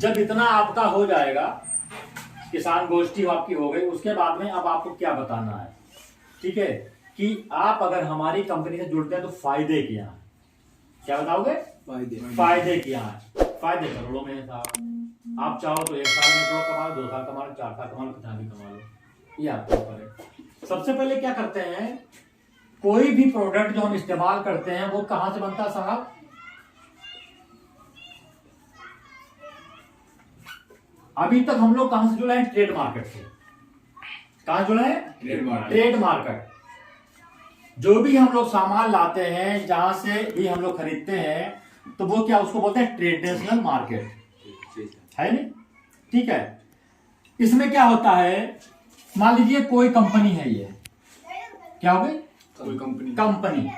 जब इतना आपका हो जाएगा, किसान गोष्ठी आपकी हो गई, उसके बाद में अब आपको क्या बताना है, ठीक है, कि आप अगर हमारी कंपनी से जुड़ते हैं तो फायदे क्या है, क्या बताओगे? फायदे क्या है? फायदे करोड़ों में है साहब। आप चाहो तो 1 साल में करोड़ कमा लो, 2 साल कमा लो, 4 साल कमा लो, कितना भी कमा लो, ये आपके ऊपर है। सबसे पहले क्या करते हैं, कोई भी प्रोडक्ट जो हम इस्तेमाल करते हैं वो कहां से बनता है साहब? अभी तक हम लोग कहां से जुड़े हैं? ट्रेड मार्केट से। कहां जुड़े हैं? Trade market. जो भी हम लोग सामान लाते हैं, जहां से भी हम लोग खरीदते हैं, तो वो क्या उसको बोलते हैं? ट्रेडिशनल मार्केट, है नहीं? ठीक है। इसमें क्या होता है, मान लीजिए कोई कंपनी है, ये क्या हो गई? कोई कंपनी।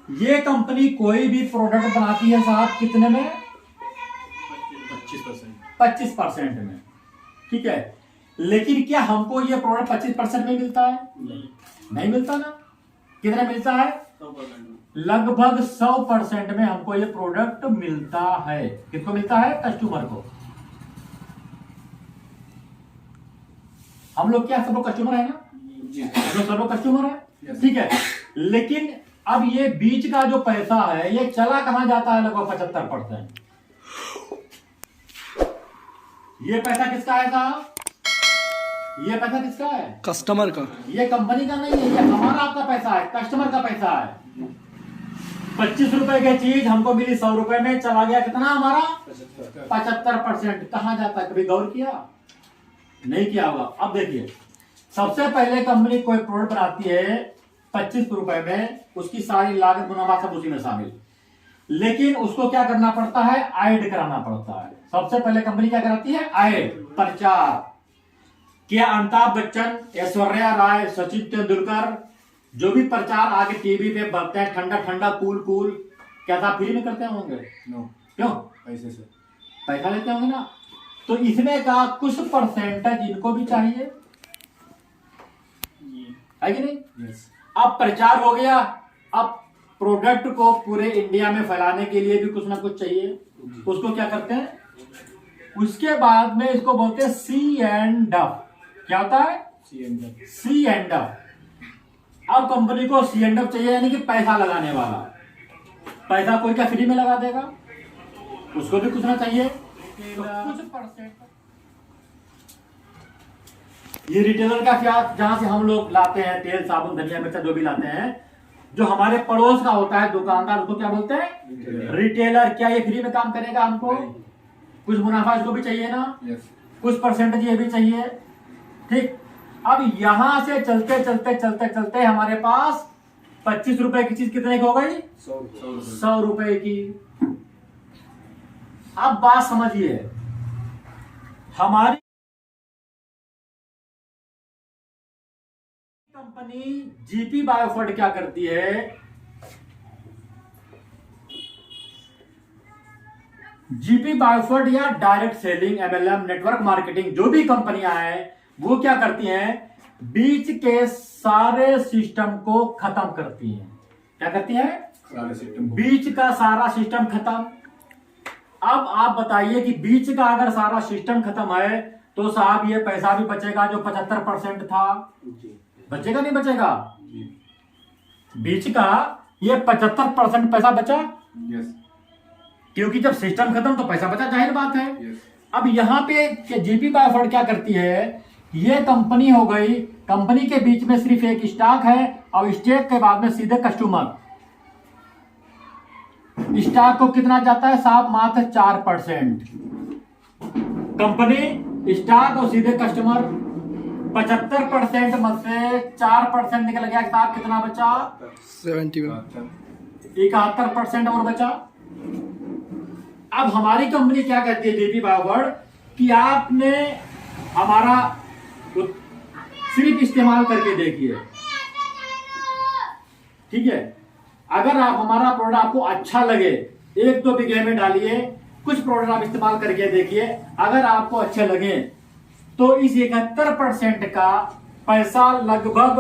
ये कंपनी कोई भी प्रोडक्ट बनाती है साहब, कितने में? 25% में, ठीक है। लेकिन क्या हमको ये प्रोडक्ट 25% में मिलता है? नहीं मिलता ना। कितना मिलता है? 100%। लगभग 100% में हमको ये प्रोडक्ट मिलता है। किसको मिलता है? कस्टमर को। हम लोग क्या सब लोग कस्टमर है ना? सब लोग कस्टमर है, ठीक है। लेकिन अब ये बीच का जो पैसा है, ये चला कहां जाता है? लगभग 75%। ये पैसा किसका है साहब? ये पैसा किसका है? कस्टमर का। ये कंपनी का नहीं है, ये हमारा आपका पैसा है, कस्टमर का पैसा है। 25 रुपए की चीज हमको मिली 100 रुपए में, चला गया कितना हमारा? 75%। कहां जाता है? कभी गौर किया? नहीं किया होगा। अब देखिए, सबसे पहले कंपनी कोई प्रोडक्ट बनाती है 25 रुपए में, उसकी सारी लागत मुनाफा सब उसी में शामिल। लेकिन उसको क्या करना पड़ता है? ऐड कराना पड़ता है। सबसे पहले कंपनी क्या कराती है? ऐड, प्रचार। क्या अमिताभ बच्चन, ऐश्वर्या राय, सचिन तेंदुलकर जो भी प्रचार आगे टीवी पे बनते हैं, ठंडा ठंडा कूल कूल, क्या था फ्री में करते होंगे? क्यों? पैसे से पैसा लेते होंगे ना। तो इसमें का कुछ परसेंटेज इनको भी चाहिए, है कि नहीं? अब प्रचार हो गया, अब प्रोडक्ट को पूरे इंडिया में फैलाने के लिए भी कुछ ना कुछ चाहिए। उसको क्या करते हैं? उसके बाद में इसको बोलते हैं सी एंड एफ। क्या होता है? सी एंड एफ। अब कंपनी को सी एंड एफ चाहिए, यानी कि पैसा लगाने वाला। पैसा कोई क्या फ्री में लगा देगा? उसको भी कुछ ना चाहिए, तो कुछ परसेंट। ये रिटेलर का क्या, जहां से हम लोग लाते हैं तेल, साबुन, धनिया, मिर्चा जो भी लाते हैं, जो हमारे पड़ोस का होता है दुकानदार, उसको क्या बोलते हैं? रिटेलर। क्या ये फ्री में काम करेगा? हमको कुछ मुनाफा इसको भी चाहिए ना, कुछ परसेंटेज ये भी चाहिए, ठीक। अब यहां से चलते चलते चलते चलते हमारे पास 25 रुपए की चीज कितने की हो गई? 100 रुपए की। अब बात समझिए, हमारी कंपनी जीपी बायोफर्ट क्या करती है? जीपी बायोफर्ट या direct selling, MLM, network marketing, जो भी कंपनियां हैं वो क्या करती हैं? बीच के सारे सिस्टम को खत्म करती हैं। क्या करती हैं? सारे सिस्टम, बीच का सारा सिस्टम खत्म। अब आप बताइए कि बीच का अगर सारा सिस्टम खत्म है तो साहब ये पैसा भी बचेगा जो 75% था? बचेगा नहीं बचेगा? बीच का ये 75% पैसा बचा, क्योंकि जब सिस्टम खत्म तो पैसा बचा, जाहिर बात है। अब यहाँ पे जीपी बायोफर्ट क्या करती है? ये कंपनी हो गई, कंपनी के बीच में सिर्फ एक स्टॉक है और स्टॉक के बाद में सीधे कस्टमर। स्टॉक को कितना जाता है साहब? मात्र 4%। कंपनी, स्टॉक और सीधे कस्टमर। 75% में से 4% निकल गया साहब, कितना बचा? 71% और बचा। अब हमारी कंपनी क्या कहती है जीपी बायोफर्ट, कि आपने हमारा सिर्फ इस्तेमाल करके देखिए, ठीक है। अगर आप हमारा प्रोडक्ट आपको अच्छा लगे, 1-2 बीघे में डालिए, कुछ प्रोडक्ट आप इस्तेमाल करके देखिए, अगर आपको अच्छे लगे तो इस 71% का पैसा लगभग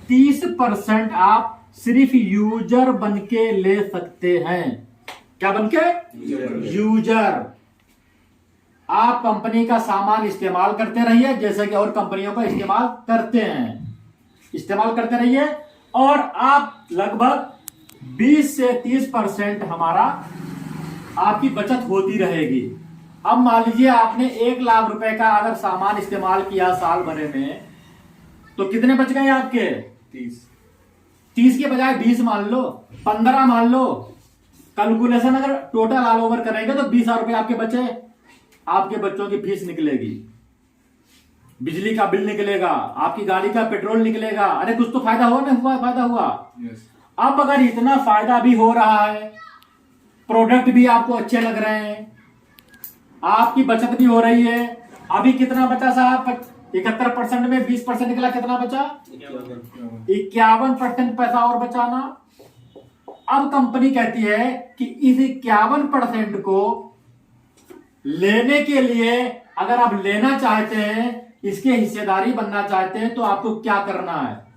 30% आप सिर्फ यूजर बन के ले सकते हैं। क्या बन के? यूजर। आप कंपनी का सामान इस्तेमाल करते रहिए जैसे कि और कंपनियों का इस्तेमाल करते हैं, इस्तेमाल करते रहिए और आप लगभग 20 से 30% हमारा आपकी बचत होती रहेगी। अब मान लीजिए आपने 1 लाख रुपए का अगर सामान इस्तेमाल किया साल भरे में, तो कितने बच गए आपके? 30 के बजाय 20 मान लो, 15 मान लो। कैलकुलेशन अगर टोटल ऑल ओवर करेंगे तो 20,000 रुपए आपके बचे। आपके बच्चों की फीस निकलेगी, बिजली का बिल निकलेगा, आपकी गाड़ी का पेट्रोल निकलेगा। अरे कुछ तो फायदा हुआ, नहीं हुआ? फायदा हुआ। अब अगर इतना फायदा भी हो रहा है, प्रोडक्ट भी आपको अच्छे लग रहे हैं, आपकी बचत भी हो रही है, अभी कितना बचा साहब? 71% में 20% निकला, कितना बचा? 51% पैसा और बचाना। अब कंपनी कहती है कि इस 51% को लेने के लिए अगर आप लेना चाहते हैं, इसके हिस्सेदारी बनना चाहते हैं, तो आपको क्या करना है?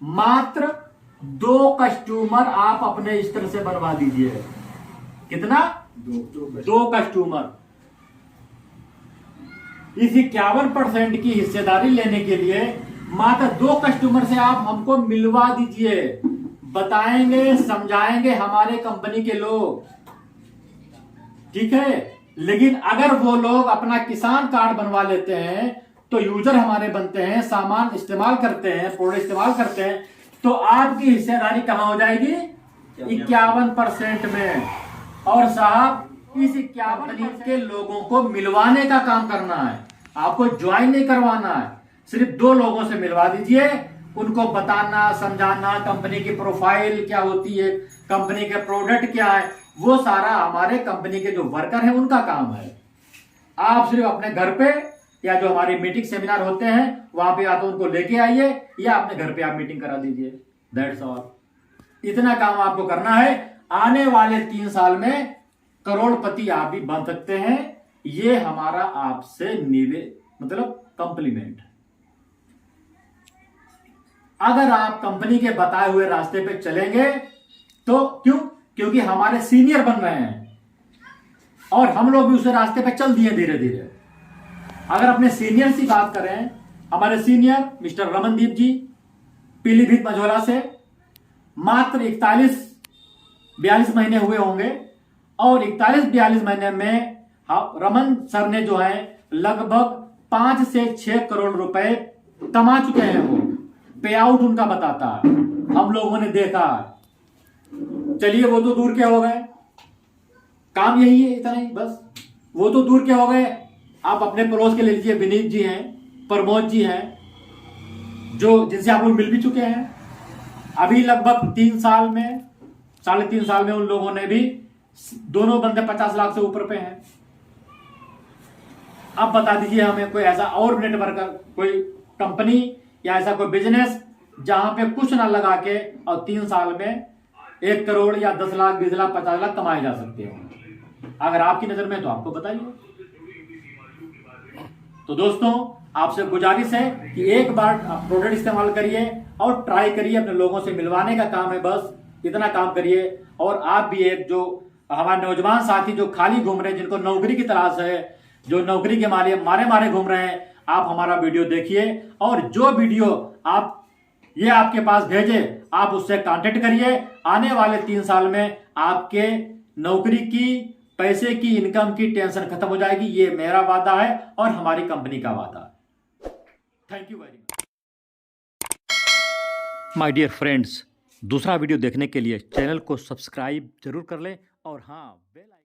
मात्र 2 कस्टमर आप अपने स्तर से बनवा दीजिए। कितना? 2 कस्टमर। इस 51% की हिस्सेदारी लेने के लिए मात्र 2 कस्टमर से आप हमको मिलवा दीजिए। बताएंगे, समझाएंगे हमारे कंपनी के लोग, ठीक है। लेकिन अगर वो लोग अपना किसान कार्ड बनवा लेते हैं, तो यूजर हमारे बनते हैं, सामान इस्तेमाल करते हैं, प्रोडक्ट इस्तेमाल करते हैं, तो आपकी हिस्सेदारी कहां हो जाएगी? 51% में। और साहब इस 51% के लोगों को मिलवाने का काम करना है, आपको ज्वाइन नहीं करवाना है। सिर्फ 2 लोगों से मिलवा दीजिए, उनको बताना, समझाना, कंपनी की प्रोफाइल क्या होती है, कंपनी के प्रोडक्ट क्या है, वो सारा हमारे कंपनी के जो वर्कर हैं उनका काम है। आप सिर्फ अपने घर पे या जो हमारी मीटिंग सेमिनार होते हैं वहां पे या तो उनको लेके आइए या अपने घर पे आप मीटिंग करा दीजिए। That's all. इतना काम आपको करना है। आने वाले 3 साल में करोड़पति आप भी बन सकते हैं। ये हमारा आपसे मतलब कॉम्प्लीमेंट। अगर आप कंपनी के बताए हुए रास्ते पे चलेंगे तो क्योंकि हमारे सीनियर बन रहे हैं और हम लोग भी उस रास्ते पे चल दिए धीरे धीरे। अगर अपने सीनियर की बात करें, हमारे सीनियर मिस्टर रमनदीप जी पीलीभीत मझौला से मात्र 41-42 महीने हुए होंगे और 41-42 महीने में रमन सर ने जो है लगभग 5 से 6 करोड़ रुपए कमा चुके हैं। वो पे आउट उनका बताता है, हम लोगों ने देखा है। चलिए वो तो दूर के हो गए, काम यही है, इतना ही बस। वो तो दूर के हो गए। आप अपने पड़ोस के ले लीजिए, विनीत जी हैं, प्रमोद जी हैं, जो जिनसे आप लोग मिल भी चुके हैं। अभी लगभग 3 साल में, 3.5 साल में उन लोगों ने भी दोनों बंदे 50 लाख से ऊपर पे हैं। अब बता दीजिए हमें कोई ऐसा और नेटवर्क, कोई कंपनी या ऐसा कोई बिजनेस जहां पे कुछ ना लगा के और 3 साल में 1 करोड़ या 10 लाख, 20 लाख, 50 लाख कमाए जा सकते हो। अगर आपकी नजर में तो आपको बताइए। तो दोस्तों आपसे गुजारिश है कि एक बार आप प्रोडक्ट इस्तेमाल करिए और ट्राई करिए, अपने लोगों से मिलवाने का काम है, बस इतना काम करिए। और आप भी एक जो हमारे नौजवान साथी जो खाली घूम रहे हैं, जिनको नौकरी की तलाश है, जो नौकरी के मारे घूम रहे हैं, आप हमारा वीडियो देखिए और जो वीडियो आप ये आपके पास भेजे आप उससे कांटेक्ट करिए। आने वाले 3 साल में आपके नौकरी की, पैसे की, इनकम की टेंशन खत्म हो जाएगी। ये मेरा वादा है और हमारी कंपनी का वादा है। Thank you very much my dear friends. दूसरा वीडियो देखने के लिए चैनल को सब्सक्राइब जरूर कर लें और हाँ, बेल